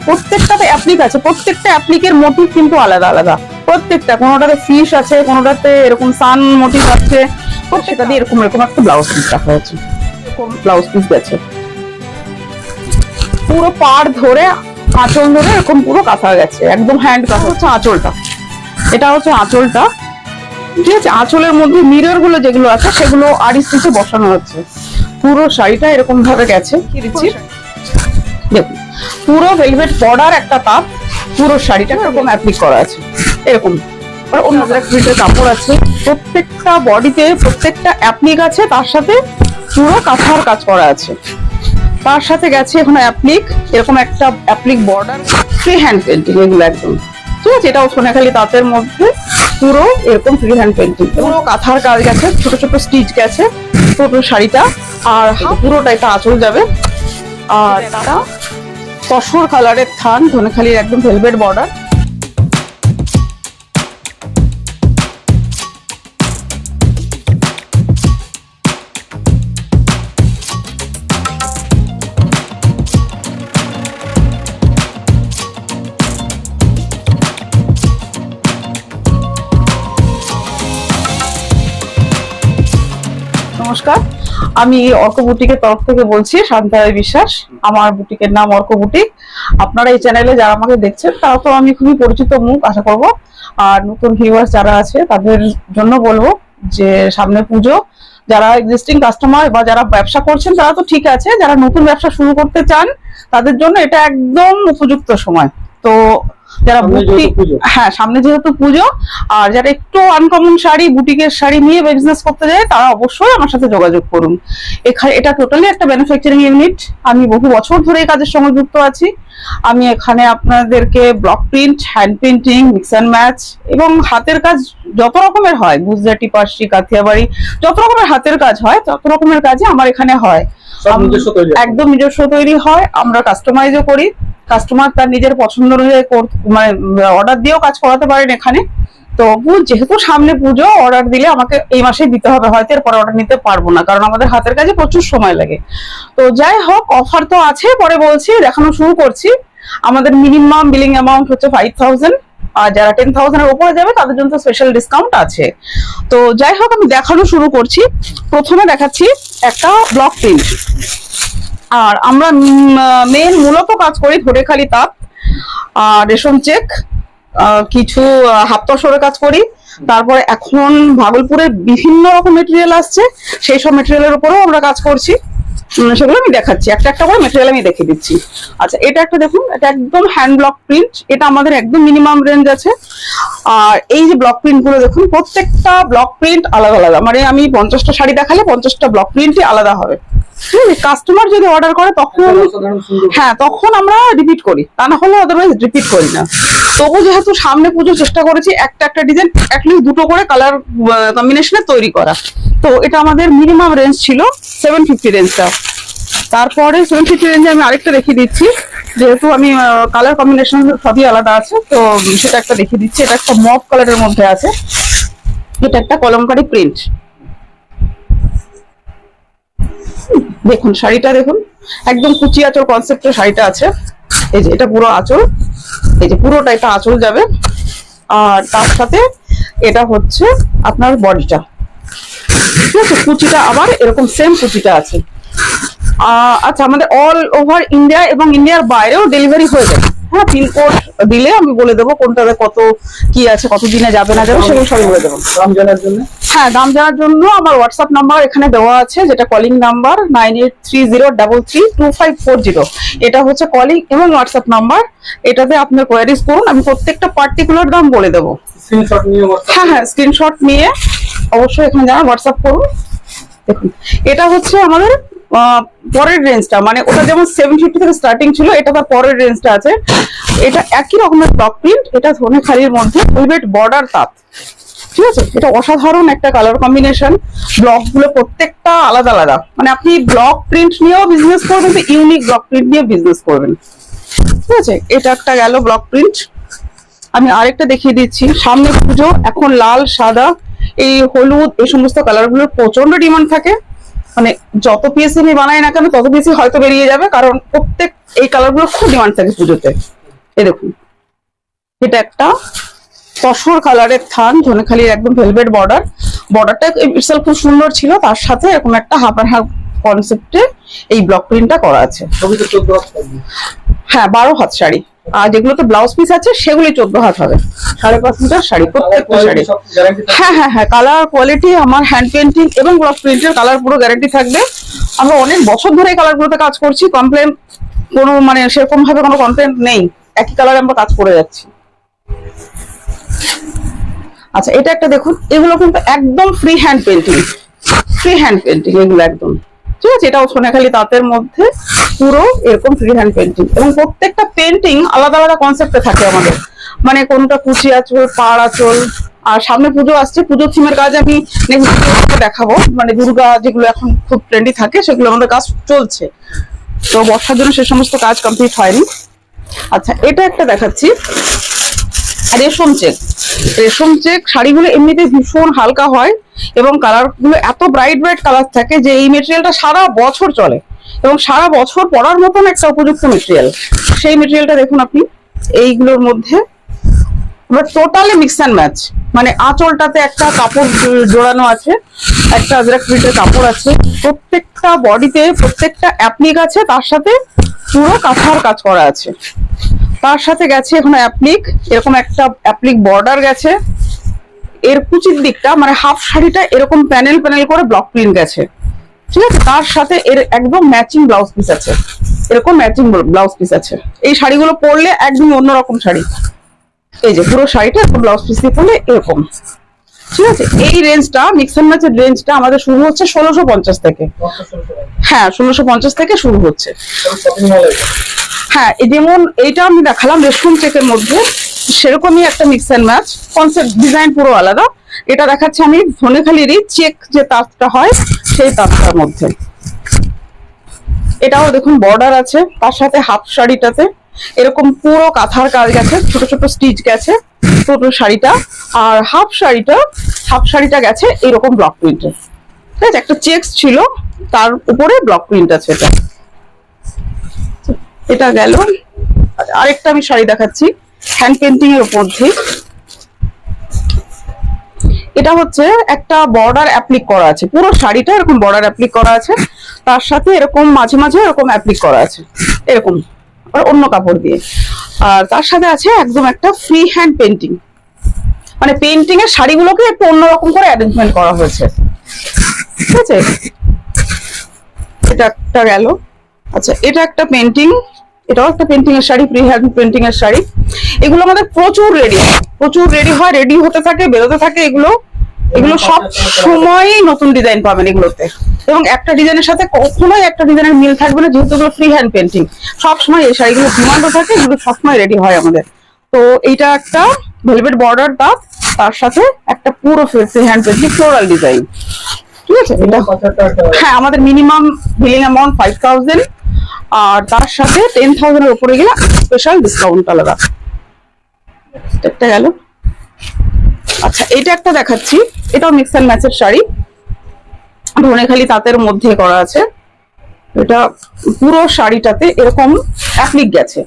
প্রত্যেকটাতে অ্যাপ্লিক আছে, প্রত্যেকটা অ্যাপ্লিকের মোটিভ কিন্তু আলাদা আলাদা, প্রত্যেকটা। কোনোটাতে ফিশ আছে, কোনোটাতে এরকম সান মোটিভ আছে, প্রত্যেকটা দিয়ে এরকম এরকম একটা ব্লাউজ পিস রাখা হয়েছে। এরকম ব্লাউজ পিস গেছে পুরো পাড় ধরে, আঁচল ধরে এরকম পুরো কাঁথা গেছে, একদম হ্যান্ড কাঁথা হচ্ছে আঁচলটা। এটা হচ্ছে আঁচলটা, ঠিক আছে। আঁচলের মধ্যে মিরর গুলো যেগুলো আছে সেগুলো আড়ি স্টিচে বসানো হচ্ছে। পুরো শাড়িটা এরকম ভাবে গেছে, কি দিচ্ছি দেখুন, পুরো ভেলভেট বর্ডার একটা তাপ, পুরো শাড়িটা এরকম অ্যাপ্লিক করা আছে এরকম। অন্য প্রিন্টের কাপড় আছে, প্রত্যেকটা বডিতে প্রত্যেকটা অ্যাপ্লিক আছে, তার সাথে পুরো কাঁথার কাজ করা আছে, তার সাথে গেছে এখন অ্যাপ্লিক, এরকম একটা applique border, free hand painting এগুলো একদম, ঠিক আছে। এটাও সোনাখালি তাঁতের মধ্যে পুরো এরকম ফ্রি হ্যান্ড পেন্টিং, পুরো কাঁথার কাজ গেছে, ছোট ছোট স্টিচ গেছে পুরো শাড়িটা। আর পুরোটা এটা আঁচল যাবে। আর এটা তসর কালারের থান, ধনেখালির একদম ভেলভেট বর্ডার। নমস্কার, আমি অর্ক বুটিকের তরফ থেকে বলছি, শান্তারাই বিশ্বাস। আমার বুটিকের নাম অর্ক বুটিক। আপনারা এই চ্যানেলে যারা আমাকে দেখছেন তারা তো আমি খুবই পরিচিত মুখ আশা করব। আর নতুন ভিউয়ার্স যারা আছে তাদের জন্য বলবো যে সামনে পুজো, যারা এক্সিস্টিং কাস্টমার বা যারা ব্যবসা করছেন তারা তো ঠিক আছে, যারা নতুন ব্যবসা শুরু করতে চান তাদের জন্য এটা একদম উপযুক্ত সময়। তো যারা বুটিক, হ্যাঁ সামনে যেহেতু পুজো, আর যারা একটু আনকমন শাড়ি, বুটিকের শাড়ি নিয়ে বিজনেস করতে যায় তারা অবশ্যই আমার সাথে যোগাযোগ করুন। এখানে এটা টোটালি একটা ম্যানুফ্যাকচারিং ইউনিট, আমি বহু বছর ধরে এই কাজের সঙ্গে যুক্ত আছি। আমি এখানে আপনাদেরকে block print, hand painting, mix and match এবং হাতের কাজ যত রকমের হয়, গুজরাটি, পার্সি, কাথিয়াবাড়ি, যত রকমের হাতের কাজ হয় তত রকমের কাজই আমার এখানে হয়। একদম নিজস্ব তৈরি হয়, আমরা কাস্টমাইজও করি। কাস্টমার তার নিজের পছন্দ অনুযায়ী মানে অর্ডার দিয়েও কাজ করাতে পারেন এখানে। তো যেহেতু সামনে পুজো, অর্ডার দিলে আমাকে এই মাসেই দিতে হবে, হয়তো এরপর অর্ডার নিতে পারবো না, কারণ আমাদের হাতের কাজে প্রচুর সময় লাগে। তো যাই হোক, অফার তো আছে, পরে বলছি, দেখানো শুরু করছি। আমাদের মিনিমাম বিলিং অ্যামাউন্ট হচ্ছে 5000, আর যারা 10,000 এর উপরে যাবে তাদের জন্য স্পেশাল ডিসকাউন্ট আছে। তো যাই হোক, আমি দেখানো শুরু করছি। প্রথমে দেখাচ্ছি একটা ব্লক প্রিন্ট। আর আমরা মেন মূলত কাজ করি ধনেখালি তাঁত আর রেশম চেক, কিছু হাফ তসরের কাজ করি। তারপরে এখন ভাগলপুরের বিভিন্ন রকম মেটেরিয়াল আসছে, সেই সব মেটেরিয়ালের উপরেও আমরা কাজ করছি। সেগুলো আমি দেখাচ্ছি, একটা একটা করে মেটেরিয়াল আমি দেখিয়ে দিচ্ছি। আচ্ছা, এটা একটা দেখুন, এটা একদম হ্যান্ড ব্লক প্রিন্ট, এটা আমাদের একদম মিনিমাম রেঞ্জ আছে। আর এই যে ব্লক প্রিন্ট গুলো দেখুন, প্রত্যেকটা ব্লক প্রিন্ট আলাদা আলাদা, মানে আমি 50টা শাড়ি দেখালে 50টা ব্লক প্রিন্টই আলাদা হবে। কাস্টমার যদি অর্ডার করে তখন, হ্যাঁ তখন আমরা রিপিট করি, তা না হলে আদারওয়াইজ রিপিট করি না। তবু যেহেতু সামনে পুজো, চেষ্টা করেছি একটা একটা ডিজাইন অ্যাটলিস্ট দুটো করে কালার কম্বিনেশনে তৈরি করা। তো এটা আমাদের মিনিমাম রেঞ্জ ছিল 750 রেঞ্জটা। তারপরে 750 রেঞ্জে আমি আরেকটা দেখিয়ে দিচ্ছি, যেহেতু আমি কালার কম্বিনেশন সবই আলাদা আছে, তো সেটা একটা দেখিয়ে দিচ্ছি। এটা একটা মভ কালারের মধ্যে আছে, এটা একটা কলমকারি প্রিন্ট। দেখুন শাড়িটা দেখুন, একদম কুচি আঁচল কনসেপ্টের শাড়িটা আছে। এই যে এটা পুরো আঁচল, এই যে পুরোটা এটা আঁচল যাবে। আর তার সাথে এটা হচ্ছে আপনার বডিটা, ঠিক আছে। কুচিটা আবার এরকম সেম কুচিটা আছে। আচ্ছা, আমাদের অল ওভার ইন্ডিয়া এবং ইন্ডিয়ার বাইরেও ডেলিভারি হয়ে যাবে। হ্যাঁ, পিনকোড দিলে আমি বলে দেবো কোনটাতে কত কি আছে, কত দিনে যাবে না যাবে সেগুলো সবই বলে দেবো। দাম জানার জন্য, হ্যাঁ দাম জানার জন্য আমার হোয়াটসঅ্যাপ নাম্বার এখানে দেওয়া আছে, যেটা কলিং নাম্বার 9830332540। এটা হচ্ছে কলিং এবং হোয়াটসঅ্যাপ নাম্বার। এটাতে আপনার কোয়ারিজ করুন, আমি প্রত্যেকটা পার্টিকুলার দাম বলে দেবো। হ্যাঁ হ্যাঁ, স্ক্রিনশট নিয়ে অবশ্যই এখানে জানা হোয়াটসঅ্যাপ করুন। দেখুন, এটা হচ্ছে আমাদের পরের রেঞ্জটা, মানে ওটা যেমন 750 থেকে স্টার্টিং ছিল, এটা তার পরের রেঞ্জটা আছে। এটা একই রকমের ব্লক প্রিন্ট, এটা ধনেখালির মধ্যে ভেলভেট বর্ডার তাঁত, ঠিক আছে। এটা অসাধারণ একটা কালার কম্বিনেশন, ব্লক গুলো প্রত্যেকটা আলাদা আলাদা, মানে আপনি ব্লক প্রিন্ট নিয়েও বিজনেস করবেন, ইউনিক ব্লক প্রিন্ট নিয়ে বিজনেস করবেন, ঠিক আছে। এটা একটা গেল ব্লক প্রিন্ট। আমি আরেকটা দেখিয়ে দিচ্ছি, সামনে পুজো, এখন লাল, সাদা, এই হলুদ, এই সমস্ত কালার গুলোর প্রচন্ড ডিমান্ড থাকে। মানে যত পিএসসি আমি বানাই না কেন তত পিএসসি হয়তো বেরিয়ে যাবে, কারণ প্রত্যেক এই কালার গুলো খুব ডিমান্ড থাকে পুজোতে। এই দেখুন, এটা একটা তসর কালারের থান, ধনেখালির একদম ভেলভেট বর্ডার। বর্ডারটা ইটসেলফ খুব সুন্দর ছিল, তার সাথে এরকম একটা হাফ অ্যান্ড হাফ কনসেপ্টে এই ব্লক প্রিন্টটা করা আছে। হ্যাঁ, 12 হাত শাড়ি, আর যেগুলোতে ব্লাউজ পিস আছে সেগুলি 14 হাত হবে। 5.5 মিটার শাড়ি, প্রত্যেকটা শাড়ি। হ্যাঁ হ্যাঁ হ্যাঁ, কালার কোয়ালিটি আমার হ্যান্ড পেন্টিং এবং ব্লক প্রিন্টের কালার পুরো গ্যারান্টি থাকবে। আমরা অনেক বছর ধরে এই কালারগুলোতে কাজ করছি, কমপ্লেন কোনো মানে সেরকম ভাবে কোনো কমপ্লেন নেই, একই কালারে আমরা কাজ করে যাচ্ছি। আচ্ছা, এটা একটা দেখুন, এগুলো কিন্তু একদম free hand painting, free hand painting এগুলো একদম, ঠিক আছে। এটাও সোনাখালি তাঁতের মধ্যে পুরো এরকম ফ্রি হ্যান্ড পেন্টিং, এবং প্রত্যেকটা পেন্টিং আলাদা আলাদা কনসেপ্টে থাকে আমাদের, মানে কোনটা কুচি আঁচল, পাড় আঁচল। আর সামনে পুজো আসছে, পুজোর থিমের কাজ আমি নেক্সট দেখাবো, মানে দুর্গা যেগুলো এখন খুব ট্রেন্ডি থাকে সেগুলো আমাদের কাজ চলছে, তো বর্ষার জন্য সে সমস্ত কাজ কমপ্লিট হয়নি। আচ্ছা, এটা একটা দেখাচ্ছি, রেশম চেক। রেশম চেক শাড়িগুলো এমনিতে ভীষণ হালকা হয় এবং কালার গুলো এত ব্রাইট ব্রাইট কালার থাকে যে এই মেটেরিয়ালটা সারা বছর চলে এবং সারা বছর পরার মতন একটা উপযুক্ত মেটেরিয়াল। সেই মেটেরিয়ালটা দেখুন আপনি, এইগুলোর মধ্যে টোটালি মিক্স অ্যান্ড ম্যাচ, মানে আঁচলটাতে একটা কাপড় জোড়ানো আছে, একটা আজরাক প্রিন্টের কাপড় আছে, প্রত্যেকটা বডিতে প্রত্যেকটা অ্যাপ্লিক আছে, তার সাথে পুরো কাঁথার কাজ করা আছে, তার সাথে গেছে এখন অ্যাপ্লিক, এরকম একটা অ্যাপ্লিক বর্ডার গেছে। এর কুচির দিকটা মানে হাফ শাড়িটা এরকম প্যানেল প্যানেল করে ব্লক প্রিন্ট গেছে, ঠিক আছে। তার সাথে এর একদম ম্যাচিং ব্লাউজ পিস আছে, এরকম ম্যাচিং ব্লাউজ পিস আছে। এই শাড়িগুলো পরলে একদম অন্যরকম শাড়ি। এই যে পুরো শাড়িটা এরকম ব্লাউজ পিস দিয়ে পরলে এরকম, ঠিক আছে। এই রেঞ্জটা মিক্স অ্যান্ড ম্যাচের রেঞ্জটা আমাদের শুরু হচ্ছে 1650 থেকে। হ্যাঁ, 1650 থেকে শুরু হচ্ছে। হ্যাঁ, যেমন এইটা আমি দেখালাম রেশম চেকের মধ্যে, সেরকমই একটা mix and match concept, design পুরো আলাদা। এটা দেখাচ্ছি আমি ধনেখালিরই চেক যে তাঁতটা হয় সেই তাঁতটার মধ্যে। এটাও দেখুন বর্ডার আছে, তার সাথে হাফ শাড়িটাতে এরকম পুরো কাঁথার কাজ গেছে, ছোট ছোট স্টিচ গেছে পুরো শাড়িটা। আর হাফ শাড়িটা গেছে এরকম ব্লক প্রিন্টের, ঠিক আছে। একটা চেকস ছিল, তার উপরে ব্লক প্রিন্ট আছে। এটা গেল। আরেকটা আমি শাড়ি দেখাচ্ছি হ্যান্ড পেন্টিং এর মধ্যে। এটা হচ্ছে একটা বর্ডার অ্যাপ্লিক করা আছে, পুরো শাড়িটা এরকম বর্ডার অ্যাপ্লিক করা আছে, তার সাথে এরকম মাঝে মাঝে এরকম অ্যাপ্লিক করা আছে এরকম, আর অন্য কাপড় দিয়ে। আর তার সাথে আছে একদম একটা ফ্রি হ্যান্ড পেন্টিং, মানে পেন্টিং এর শাড়িগুলোকে একটু অন্যরকম করে অ্যারেঞ্জমেন্ট করা হয়েছে, ঠিক আছে। এটা একটা গেল। আচ্ছা, এটা একটা পেন্টিং, এটাও একটা পেন্টিং এর শাড়ি, ফ্রি হ্যান্ড পেন্টিং এর শাড়ি। এগুলো আমাদের প্রচুর রেডি হয়, রেডি হতে থাকে, বেরোতে থাকে। এগুলো সব সময় নতুন ডিজাইন পাবেন এগুলোতে, এবং একটা ডিজাইনের সাথে কখনোই একটা ডিজাইনের মিল থাকবে না, যেহেতু এগুলো ফ্রি হ্যান্ড পেন্টিং। সবসময় এই শাড়িগুলো ডিমান্ডও থাকে, এগুলো সবসময় রেডি হয় আমাদের। তো এইটা একটা ভেলভেট বর্ডার তাঁত, তার সাথে একটা পুরো free hand painting floral design, ঠিক আছে। এটা হ্যাঁ, আমাদের মিনিমাম বিলিং অ্যামাউন্ট 5000, আর তার সাথে 10,000 এর উপরে গেলে স্পেশাল ডিসকাউন্ট আলাদা। একটা গেল। আচ্ছা, এটা একটা দেখাচ্ছি, এটাও মিক্স অ্যান্ড ম্যাচের শাড়ি, ধনেখালি তাঁতের মধ্যে করা আছে। এটা পুরো শাড়িটাতে এরকম অ্যাপ্লিক গেছে,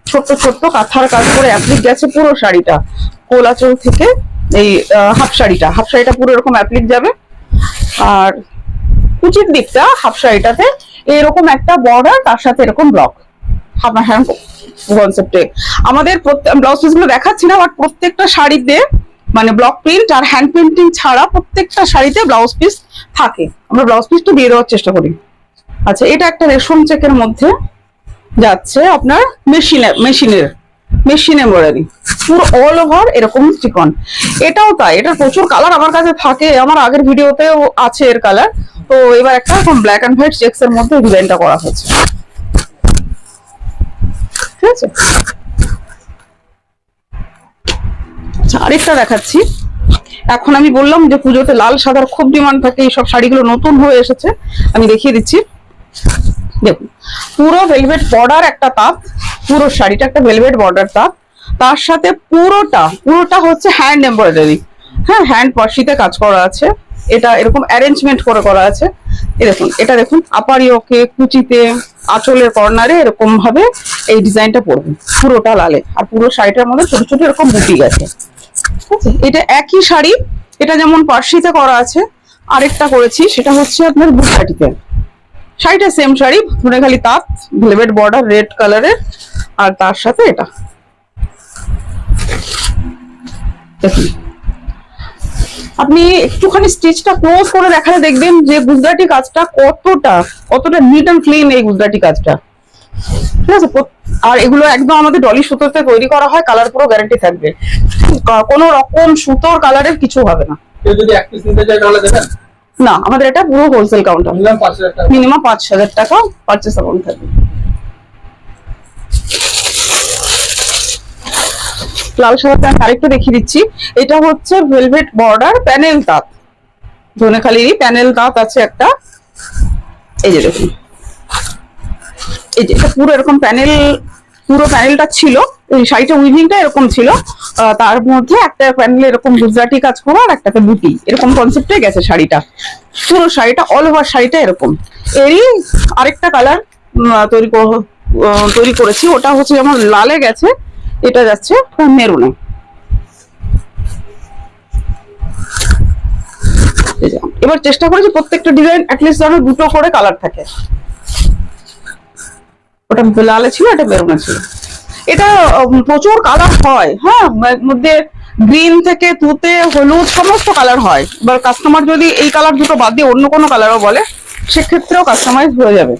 ছোট্ট ছোট্ট কাঁথার কাজ করে অ্যাপ্লিক গেছে পুরো শাড়িটা, কোলাচল থেকে এই হাফ শাড়িটা পুরো এরকম অ্যাপ্লিক যাবে। আর কুচির দিকটা হাফ শাড়িটাতে এরকম একটা বর্ডার, তার সাথে এরকম ব্লক হ্যান্ড কনসেপ্টে। আমাদের ব্লাউজ পিস গুলো দেখাচ্ছি না, বাট প্রত্যেকটা শাড়িতে মানে ব্লক প্রিন্ট আর হ্যান্ড পেন্টিং ছাড়া প্রত্যেকটা শাড়িতে ব্লাউজ পিস থাকে, আমরা ব্লাউজ পিসটা দিয়ে দেওয়ার চেষ্টা করি। আচ্ছা, এটা একটা রেশম চেকের মধ্যে যাচ্ছে আপনার মেশিন এমব্রয়ডারি, পুরো অল ওভার এরকম চিকন। এটাও তাই, এটার প্রচুর কালার আমার কাছে থাকে, আমার আগের ভিডিওতেও আছে এর কালার। তো এবার একটা এরকম ব্ল্যাক অ্যান্ড হোয়াইট চেকস এর মধ্যে ডিজাইনটা করা হয়েছে, ঠিক আছে। আচ্ছা, আরেকটা দেখাচ্ছি। এখন আমি বললাম যে পুজোতে লাল সাদার খুব ডিমান্ড থাকে, এইসব শাড়িগুলো নতুন হয়ে এসেছে, আমি দেখিয়ে দিচ্ছি। দেখুন, পুরো ভেলভেট বর্ডার একটা তাঁত, পুরো শাড়িটা একটা ভেলভেট বর্ডার তাঁত, তার সাথে পুরোটা হচ্ছে হ্যান্ড এমব্রয়ডারি। হ্যাঁ, হ্যান্ড পার্সিতে কাজ করা আছে, এটা এরকম অ্যারেঞ্জমেন্ট করে করা আছে। এই দেখুন, এটা দেখুন আপার ইয়োকে, কুচিতে, আঁচলের কর্নারে এরকম ভাবে এই ডিজাইনটা পড়বে, পুরোটা লালে। আর পুরো শাড়িটার মধ্যে ছোট ছোট এরকম বুটি গেছে। এটা একই শাড়ি, এটা যেমন পার্সিতে করা আছে, আরেকটা করেছি সেটা হচ্ছে আপনার গুজরাটিতে। শাড়িটা সেম শাড়ি, ধরে খালি তাঁত, ভেলভেট বর্ডার রেড কালারের, আর তার সাথে এটা দেখুন। আপনি একটুখানি স্টিচটা ক্লোজ করে দেখালে দেখবেন যে গুজরাটি কাজটা কতটা নিট অ্যান্ড ক্লিন এই গুজরাটি কাজটা, ঠিক আছে। আর এগুলো একদম আমাদের ডলি সুতোতে তৈরি করা হয়, কালার পুরো গ্যারান্টি থাকবে, কোনো রকম সুতোর কালারের কিছু হবে না। যদি এক পিস নিতে চাই তাহলে দেবেন? না, আমাদের এটা পুরো হোলসেল কাউন্টার, মিনিমাম 5,000 টাকা পারচেস অ্যামাউন্ট থাকবে। লাল সাদাটা আমি আরেকটু দেখিয়ে দিচ্ছি। এটা হচ্ছে ভেলভেট বর্ডার প্যানেল তাঁত, ধনেখালিরই প্যানেল তাঁত আছে একটা। এই যে দেখুন, এই যে এটা পুরো এরকম প্যানেল, পুরো প্যানেলটা ছিল, এই শাড়িটা উইভিংটা এরকম ছিল, তার মধ্যে একটা প্যানেল এরকম গুজরাটি কাজ করা আর একটাতে বুটি, এরকম কনসেপ্টে গেছে শাড়িটা। পুরো শাড়িটা অল ওভার শাড়িটা এরকম। এরই আরেকটা কালার তৈরি করেছি, ওটা হচ্ছে যেমন লালে গেছে, এটা যাচ্ছে মেরুনে। এবার চেষ্টা করেছি প্রত্যেকটা ডিজাইন অ্যাটলিস্ট যেন দুটো করে কালার থাকে। ওটা লালে ছিল, এটা মেরুনে ছিল। এটা প্রচুর কালার হয়, হ্যাঁ, মধ্যে গ্রিন থেকে তুতে, হলুদ, সমস্ত কালার হয়। এবার কাস্টমার যদি এই কালার দুটো বাদ দিয়ে অন্য কোনো কালারও বলে, সেক্ষেত্রেও কাস্টমাইজ হয়ে যাবে,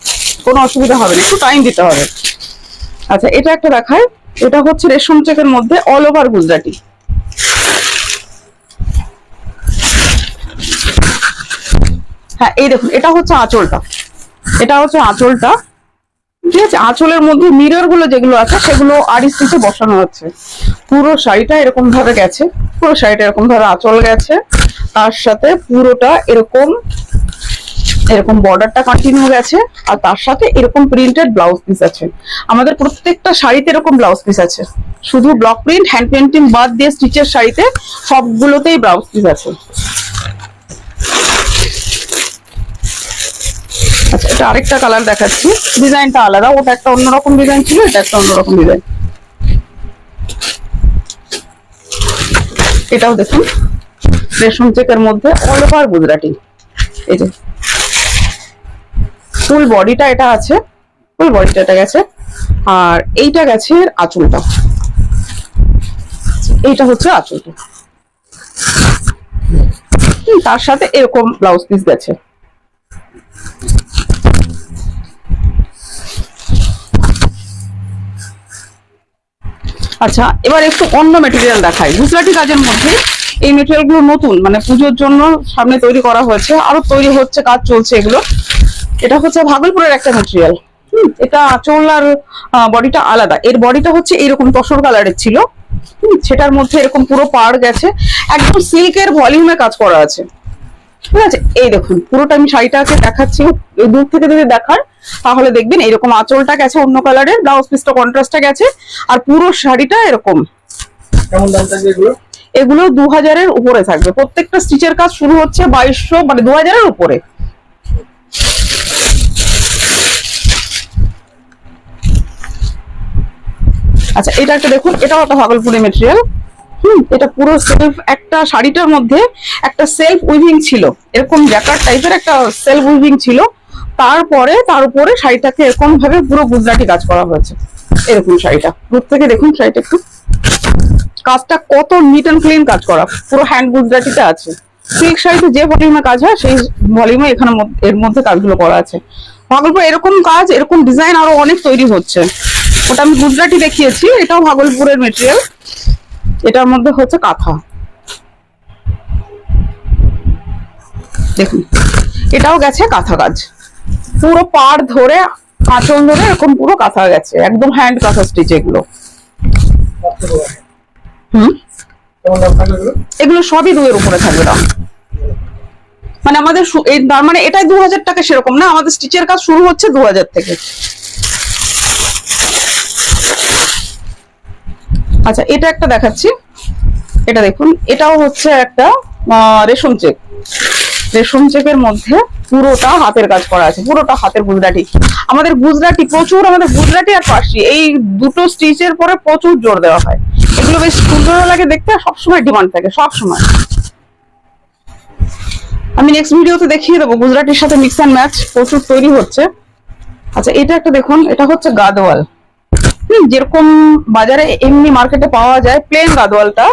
কোনো অসুবিধা হবে না, একটু টাইম দিতে হবে। আচ্ছা, এটা একটা দেখায়, এটা হচ্ছে রেশম চেকের মধ্যে অল ওভার গুজরাটি। হ্যাঁ, এই দেখুন, এটা হচ্ছে আঁচলটা, এটা হচ্ছে আঁচলটা, ঠিক আছে। আঁচলের মধ্যে মিরর গুলো যেগুলো আছে সেগুলো আড়ি স্টিচে বসানো আছে। পুরো শাড়িটা এরকম ভাবে গেছে, পুরো শাড়িটা এরকম ভাবে আঁচল গেছে, তার সাথে পুরোটা এরকম বর্ডারটা কন্টিনিউ গেছে, আর তার সাথে এরকম প্রিন্টেড ব্লাউজ পিস আছে। আমাদের প্রত্যেকটা শাড়িতে এরকম ব্লাউজ পিস আছে, শুধু ব্লক প্রিন্ট হ্যান্ড পেন্টিং বাদ দিয়ে স্টিচের শাড়িতে সবগুলোতেই ব্লাউজ পিস আছে। আচ্ছা, এটা আরেকটা কালার দেখাচ্ছি, ডিজাইনটা আলাদা, ওটা একটা অন্যরকম ডিজাইন ছিল, এটা একটা অন্যরকম ডিজাইন। এটাও দেখুন রেশম চেকের মধ্যে অল ওভার গুজরাটি। এই যে ফুল বডিটা এটা আছে, ফুল বডিটা এটা গেছে, আর এইটা গেছে আঁচলটা, এইটা হচ্ছে আঁচলটা, তার সাথে এরকম ব্লাউজ পিস গেছে। আচ্ছা, এবার একটু অন্য মেটেরিয়াল দেখাই গুজরাটি কাজের মধ্যে। এই মেটেরিয়াল গুলো নতুন, মানে পুজোর জন্য সামনে তৈরি করা হয়েছে, আরো তৈরি হচ্ছে, কাজ চলছে এগুলো। এটা হচ্ছে ভাগলপুরের একটা মেটেরিয়াল, এটা আঁচল আর বডিটা আলাদা। এর বডিটা হচ্ছে এরকম তসর কালারের ছিল, সেটার মধ্যে এরকম পুরো পাড় গেছে, একদম সিল্কের ভলিউমে কাজ করা আছে, ঠিক আছে। এই দেখুন পুরোটা আমি শাড়িটাকে দেখাচ্ছি, দূর থেকে যদি দেখার তাহলে দেখবেন এরকম আঁচলটা গেছে অন্য কালারের, ব্লাউজ পিসটা কন্ট্রাস্টটা গেছে, আর পুরো শাড়িটা এরকম। কেমন দাম থাকবে এগুলো? এগুলো 2000-এর উপরে থাকবে, প্রত্যেকটা স্টিচের কাজ শুরু হচ্ছে 2200, মানে 2000-এর উপরে। আচ্ছা, এটা একটা দেখুন, এটাও একটা ভাগলপুরি মেটেরিয়াল। এটা পুরো সেলফ, একটা শাড়িটার মধ্যে একটা সেলফ উইভিং ছিল, এরকম জ্যাকার্ড টাইপের একটা সেলফ উইভিং ছিল, তারপরে তার উপরে শাড়িটাকে এরকম ভাবে পুরো গুজরাটি কাজ করা হয়েছে। এরকম শাড়িটা দূর থেকে দেখুন, শাড়িটা একটু কাজটা কত নিট অ্যান্ড ক্লিন কাজ করা, পুরো হ্যান্ড গুজরাটিতে আছে। সিল্ক শাড়িতে যে ভলিউমে কাজ হয় সেই ভলিউমে এখানে এর মধ্যে কাজগুলো করা আছে। ভাগলপুর এরকম কাজ, এরকম ডিজাইন আরো অনেক তৈরি হচ্ছে। ওটা আমি গুজরাটি দেখিয়েছি, এটাও ভাগলপুরের মেটেরিয়াল, এটার মধ্যে হচ্ছে কাঁথা। দেখুন এটাও গেছে কাঁথা কাজ, পুরো পাড় ধরে আঁচল ধরে এরকম পুরো কাঁথা গেছে, একদম হ্যান্ড কাঁথা স্টিচ এগুলো। এগুলো সবই 2-এর উপরে থাকবে দাম, মানে আমাদের তার মানে এটাই 2000 টাকা সেরকম না, আমাদের স্টিচের কাজ শুরু হচ্ছে 2000 থেকে। আচ্ছা, এটা একটা দেখাচ্ছি, এটা দেখুন, এটাও হচ্ছে একটা রেশম চেক, রেশম চেকের মধ্যে পুরোটা হাতের কাজ করা আছে, পুরোটা হাতের গুজরাটি। আমাদের গুজরাটি প্রচুর, আমাদের গুজরাটি আর ফার্সি এই দুটো স্টিচের পরে প্রচুর জোর দেওয়া হয়। এগুলো বেশ সুন্দর লাগে দেখতে, সবসময় ডিমান্ড থাকে সবসময়। আমি নেক্সট ভিডিওতে দেখিয়ে দেবো গুজরাটির সাথে মিক্স অ্যান্ড ম্যাচ প্রচুর তৈরি হচ্ছে। আচ্ছা এটা একটা দেখুন, এটা হচ্ছে গাদওয়াল। যেরকম বাজারে এমনি মার্কেটে পাওয়া যায় প্লেন গাদওয়ালটা,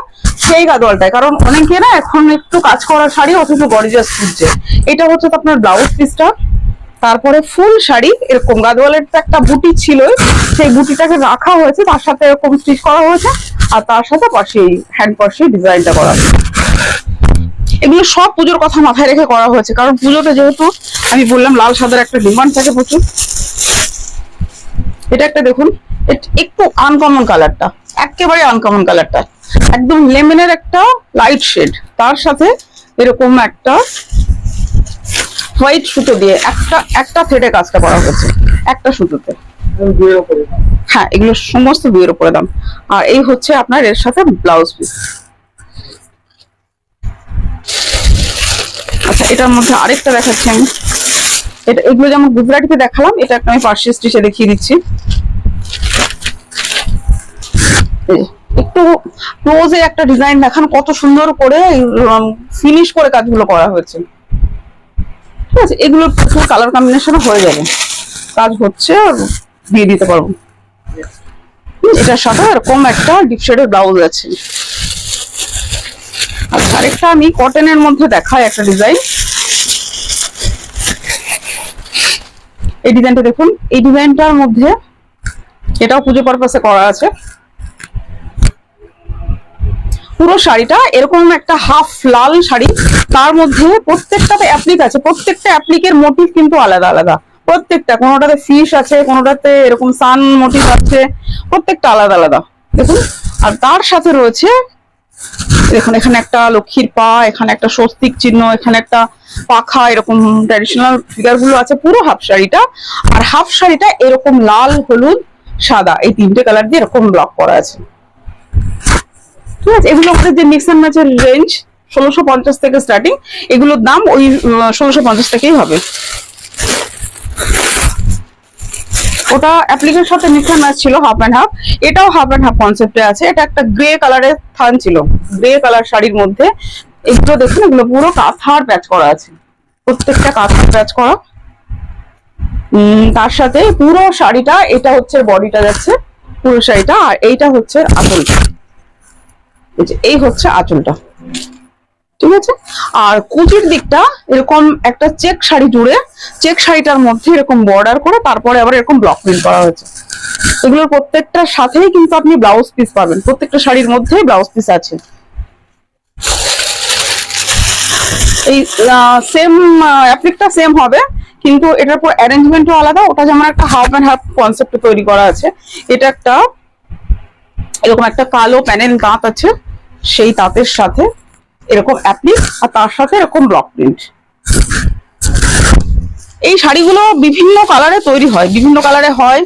সেই গাদওয়ালটাই। কারণ অনেকে না এখন একটু কাজ করা শাড়ি অথচ গর্জিয়াস খুঁজছে। এটা হচ্ছে তো আপনার ব্লাউজ পিসটা, তারপরে ফুল শাড়ি এরকম গাদওয়ালের তো একটা বুটি ছিল, সেই বুটিটাকে রাখা হয়েছে, তার সাথে এরকম স্টিচ করা হয়েছে, আর তার সাথে পাশে হ্যান্ড পাশে ডিজাইনটা করা হয়েছে। এগুলো সব পুজোর কথা মাথায় রেখে করা হয়েছে, কারণ পুজোতে যেহেতু আমি বললাম লাল সাদার একটা ডিমান্ড থাকে প্রচুর। এটা একটা দেখুন, একটু আনকমন কালারটা, একেবারে আনকমন কালারটা, একদম লেমনের একটা লাইট শেড, তার সাথে এরকম একটা হোয়াইট সুতো দিয়ে একটা থ্রেডে কাজটা করা হয়েছে, একটা সুতোতে। দুইয়ের উপরে। হ্যাঁ, এগুলো সমস্ত 2 এর উপরে দাম। আর এই হচ্ছে আপনার এর সাথে ব্লাউজ পিস। আচ্ছা এটার মধ্যে আরেকটা দেখাচ্ছি আমি। এটা এগুলো যেমন গুজরাটিতে দেখালাম, এটা একটা আমি পার্সি স্টিচে দেখিয়ে দিচ্ছি। একটু ক্লোজে একটা ডিজাইন দেখান, কত সুন্দর করে ফিনিশ করে কাজগুলো করা হয়েছে। ঠিক আছে, এগুলো প্রচুর কালার কম্বিনেশন হয়ে যাবে, কাজ হচ্ছে আর দিয়ে দিতে পারবো। এটার সাথে এরকম একটা ডিপ শেডের ব্লাউজ আছে। আচ্ছা আরেকটা আমি কটনের মধ্যে দেখাই একটা ডিজাইন। এই ডিজাইনটা দেখুন, এই ডিজাইনটার মধ্যে এটাও পুজো পারপাসে করা আছে। পুরো শাড়িটা এরকম একটা হাফ লাল শাড়ি, তার মধ্যে প্রত্যেকটাতে অ্যাপ্লিক আছে, প্রত্যেকটা অ্যাপ্লিকের মোটিভ কিন্তু আলাদা আলাদা, প্রত্যেকটা, কোনোটাতে ফিশ আছে, কোনোটাতে এরকম সান মোটিভ আছে, প্রত্যেকটা আলাদা আলাদা দেখুন। আর তার সাথে রয়েছে দেখুন, এখানে একটা লক্ষ্মীর পা, এখানে একটা স্বস্তিক চিহ্ন, এখানে একটা পাখা, এরকম ট্র্যাডিশনাল ফিগার গুলো আছে পুরো হাফ শাড়িটা। আর হাফ শাড়িটা এরকম লাল, হলুদ, সাদা, এই 3টে কালার দিয়ে এরকম ব্লক করা আছে। ঠিক আছে, এগুলো আমাদের যে মিক্স অ্যান্ড ম্যাচের রেঞ্জ 1650 থেকে স্টার্টিং, এগুলোর দাম ওই 1650 থেকেই হবে। ওটা অ্যাপ্লিকের সাথে মিক্স অ্যান্ড ম্যাচ ছিল হাফ অ্যান্ড হাফ, এটাও হাফ অ্যান্ড হাফ কনসেপ্টে আছে। এটা একটা গ্রে কালারের থান ছিল, গ্রে কালার শাড়ির মধ্যে। এগুলো দেখুন, এগুলো পুরো কাঁথার প্যাচ করা আছে, প্রত্যেকটা কাঁথার প্যাচ করা। তার সাথে পুরো শাড়িটা, এটা হচ্ছে বডিটা যাচ্ছে পুরো শাড়িটা, আর এইটা হচ্ছে আঁচলটা, এই হচ্ছে আঁচলটা। ঠিক আছে, আর কুচির দিকটা এরকম একটা চেক শাড়ি জুড়ে, চেক শাড়িটার মধ্যে এরকম বর্ডার করে, তারপরে আবার এরকম ব্লক প্রিন্ট করা হয়েছে। এগুলোর প্রত্যেকটার সাথেই কিন্তু আপনি ব্লাউজ পিস পাবেন, প্রত্যেকটা শাড়ির মধ্যেই ব্লাউজ পিস আছে। এই সেম অ্যাপ্লিকটা সেম হবে, কিন্তু এটার পর অ্যারেঞ্জমেন্টও আলাদা। ওটা যেমন একটা হাফ অ্যান্ড হাফ কনসেপ্টে তৈরি করা আছে, এটা একটা এরকম একটা কালো প্যানেল তাঁত আছে, সেই তাঁতের সাথে এরকম অ্যাপ্লিক, আর তার সাথে এরকম ব্লক প্রিন্ট। এই শাড়িগুলো বিভিন্ন কালারে তৈরি হয়, বিভিন্ন কালারে হয়,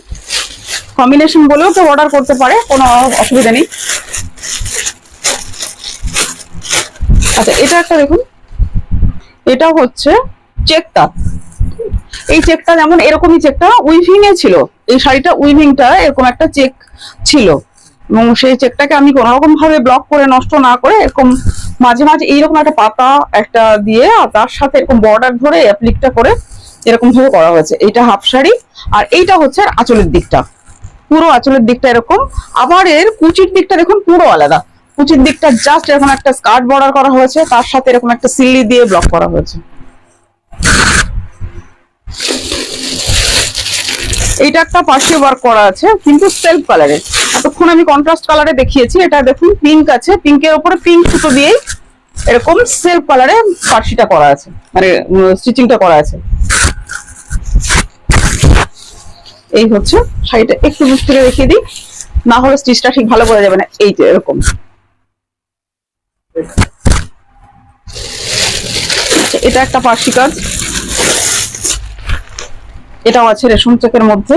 কম্বিনেশন বলেও কেউ অর্ডার করতে পারে, কোনো অসুবিধা নেই। আচ্ছা এটা একটা দেখুন, এটা হচ্ছে চেক তাঁত। এই চেকটা যেমন এরকমই চেকটা উইভিং এ ছিল, এই শাড়িটা উইভিংটা এরকম একটা চেক ছিল, এবং সেই চেকটাকে আমি কোন রকম ভাবে ব্লক করে নষ্ট না করে এরকম মাঝে মাঝে এইরকম একটা পাতা একটা দিয়ে, আর তার সাথে এরকম বর্ডার ধরে অ্যাপ্লিকটা করে এরকম ভাবে করা হয়েছে। এইটা হাফ শাড়ি, আর এইটা হচ্ছে আঁচলের দিকটা, পুরো আঁচলের দিকটা এরকম। আবার এর কুচির দিকটা দেখুন পুরো আলাদা, কুচির দিকটা জাস্ট এরকম একটা স্কার্ট বর্ডার করা হয়েছে, তার সাথে এরকম একটা সিল্লি দিয়ে ব্লক করা হয়েছে। এইটা একটা পার্সি ওয়ার্ক করা আছে, কিন্তু সেলফ কালারে। এতক্ষণ আমি কন্ট্রাস্ট কালারে দেখিয়েছি, এটা দেখুন পিঙ্ক আছে, পিঙ্কের উপরে পিঙ্ক সুতো দিয়েই এরকম সেলফ কালারে পার্সিটা করা আছে, মানে স্টিচিংটা করা আছে। এই হচ্ছে শাড়িটা, একটু বুঝ করে রেখে দিই, না হলে স্টিচটা ঠিক ভালো করা যাবে না। এই যে এরকম, এটা একটা পার্সি কাজ, এটাও আছে রেশম চেকের মধ্যে।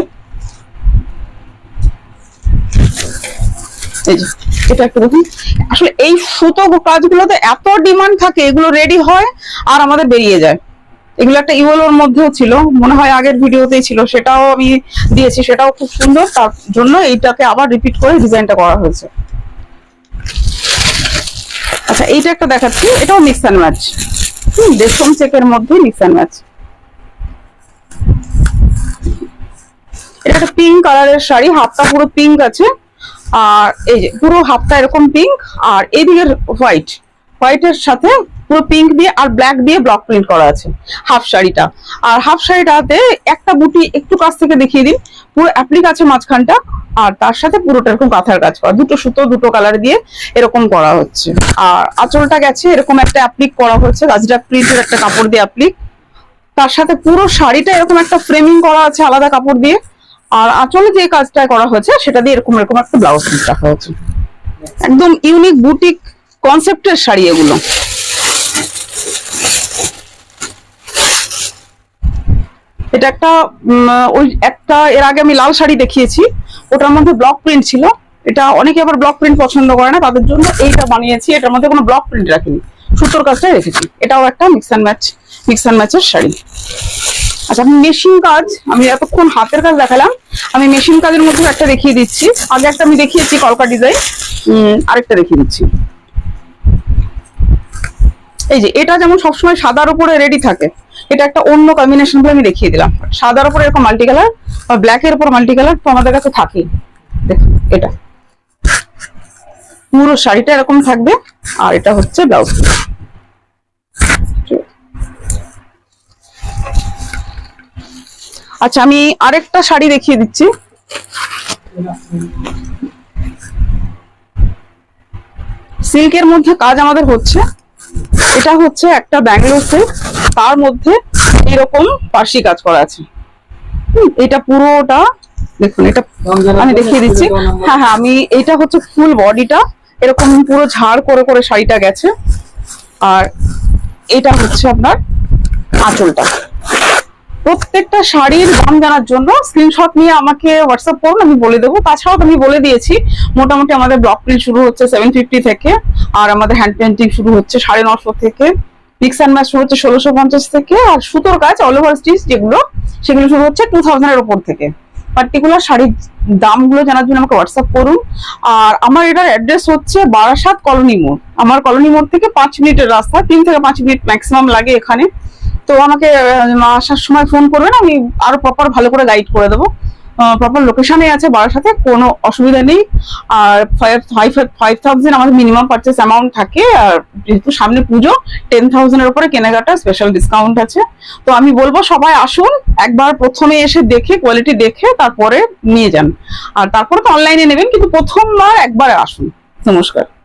এই যে এটা একটু দেখুন, আসলে এই সুতো কাজগুলোতে এত ডিমান্ড থাকে, এগুলো রেডি হয় আর আমাদের বেরিয়ে যায়। এগুলো একটা ইয়েলোর মধ্যেও ছিল, মনে হয় আগের ভিডিওতেই ছিল, সেটাও আমি দিয়েছি, সেটাও খুব সুন্দর। তার জন্য এইটাকে আবার রিপিট করে ডিজাইনটা করা হয়েছে। আচ্ছা, এইটা একটা দেখাচ্ছি, এটাও মিক্স অ্যান্ড ম্যাচ, রেশম চেকের মধ্যে মিক্স অ্যান্ড ম্যাচ। এটা একটা পিঙ্ক কালারের শাড়ি, হাতটা পুরো পিঙ্ক আছে, আর এই যে পুরো হাতটা এরকম পিঙ্ক, আর এইদিকের হোয়াইটের সাথে পুরো পিঙ্ক দিয়ে আর ব্ল্যাক দিয়ে ব্লক প্রিন্ট করা আছে হাফ শাড়িটা। আর হাফ শাড়িটাতে একটা বুটি একটু কাছ থেকে দেখিয়ে দিন, পুরো অ্যাপ্লিক আছে মাঝখানটা, আর তার সাথে পুরোটা এরকম কাঁথার কাজ করা, দুটো সুতো দুটো কালার দিয়ে এরকম করা হচ্ছে। আর আঁচলটা গেছে এরকম একটা অ্যাপ্লিক করা হচ্ছে, গাজরা প্রিন্টের একটা কাপড় দিয়ে অ্যাপ্লিক, তার সাথে পুরো শাড়িটা এরকম একটা ফ্রেমিং করা আছে আলাদা কাপড় দিয়ে। আর আঁচলে যে কাজটা করা হয়েছে সেটা দিয়ে এরকম এরকম একটা ব্লাউজ পিস রাখা হয়েছে। একদম ইউনিক বুটিক কনসেপ্টের শাড়ি এগুলো। এটা একটা ওই একটা এর আগে আমি লাল শাড়ি দেখিয়েছি, ওটার মধ্যে ব্লক প্রিন্ট ছিল। এটা অনেকে আবার ব্লক প্রিন্ট পছন্দ করে না, তাদের জন্য এইটা বানিয়েছি, এটার মধ্যে কোনো ব্লক প্রিন্ট রাখিনি, সুতোর কাজটা রেখেছি। এটাও একটা মিক্স অ্যান্ড ম্যাচের শাড়ি। আচ্ছা, আমি মেশিন কাজ, আমি এতক্ষণ হাতের কাজ দেখালাম, আমি মেশিন কাজের মধ্যে একটা দেখিয়ে দিচ্ছি। আগে একটা আমি দেখিয়েছি কলকা ডিজাইন, আরেকটা দেখিয়ে দিচ্ছি। এই যে এটা যেমন সবসময় সাদার উপরে রেডি থাকে, এটা একটা অন্য কম্বিনেশন করে আমি দেখিয়ে দিলাম। সাদার উপরে এরকম মাল্টি কালার বা ব্ল্যাকের উপর মাল্টি কালার তো আমাদের কাছে থাকেই। দেখুন, এটা পুরো শাড়িটা এরকম থাকবে, আর এটা হচ্ছে ব্লাউজ। আচ্ছা, আমি আরেকটা শাড়ি দেখিয়ে দিচ্ছি। সিল্কের মধ্যে কাজ আমাদের হচ্ছে, এটা হচ্ছে একটা ব্যাঙ্গালোর সিল্ক, তার মধ্যে এরকম পার্সি কাজ করা আছে। এটা পুরোটা দেখুন, এটা আমি দেখিয়ে দিচ্ছি। হ্যাঁ হ্যাঁ, আমি এটা হচ্ছে ফুল বডিটা এরকম পুরো ঝাড় করে করে শাড়িটা গেছে, আর এটা হচ্ছে আপনার আঁচলটা। প্রত্যেকটা শাড়ির দাম জানার জন্য স্ক্রিনশট নিয়ে আমাকে হোয়াটসঅ্যাপ করুন, আমি বলে দেবো। তাছাড়াও আমি বলে দিয়েছি মোটামুটি আমাদের ব্লক প্রিন্ট শুরু হচ্ছে 750 থেকে, আর আমাদের হ্যান্ড পেন্টিং শুরু হচ্ছে 950 থেকে, মিক্স অ্যান্ড ম্যাচ শুরু হচ্ছে 1650 থেকে, আর সুতোর কাজ অল ওভার স্টিচ যেগুলো সেগুলো শুরু হচ্ছে 2000 এর উপর থেকে। পার্টিকুলার শাড়ির দামগুলো জানার জন্য আমাকে হোয়াটসঅ্যাপ করুন। আর আমার এটার অ্যাড্রেস হচ্ছে বারাসাত কলোনি মোড়। আমার কলোনি মোড় থেকে 5 মিনিটের রাস্তা, 3 থেকে 5 মিনিট ম্যাক্সিমাম লাগে এখানে। তো আমাকে আসার সময় ফোন করবেন, আমি আরো প্রপার ভালো করে গাইড করে দেবো। প্রপার লোকেশনে আছে বারাসাতে, কোনো অসুবিধা নেই। আর 5,000 আমাদের মিনিমাম পারচেস অ্যামাউন্ট থাকে, আর যেহেতু সামনে পুজো 10,000 এর উপরে কেনাকাটা স্পেশাল ডিসকাউন্ট আছে। তো আমি বলবো সবাই আসুন, একবার প্রথমে এসে দেখে কোয়ালিটি দেখে তারপরে নিয়ে যান, আর তারপরে তো অনলাইনে নেবেন, কিন্তু প্রথমবার একবার আসুন। নমস্কার।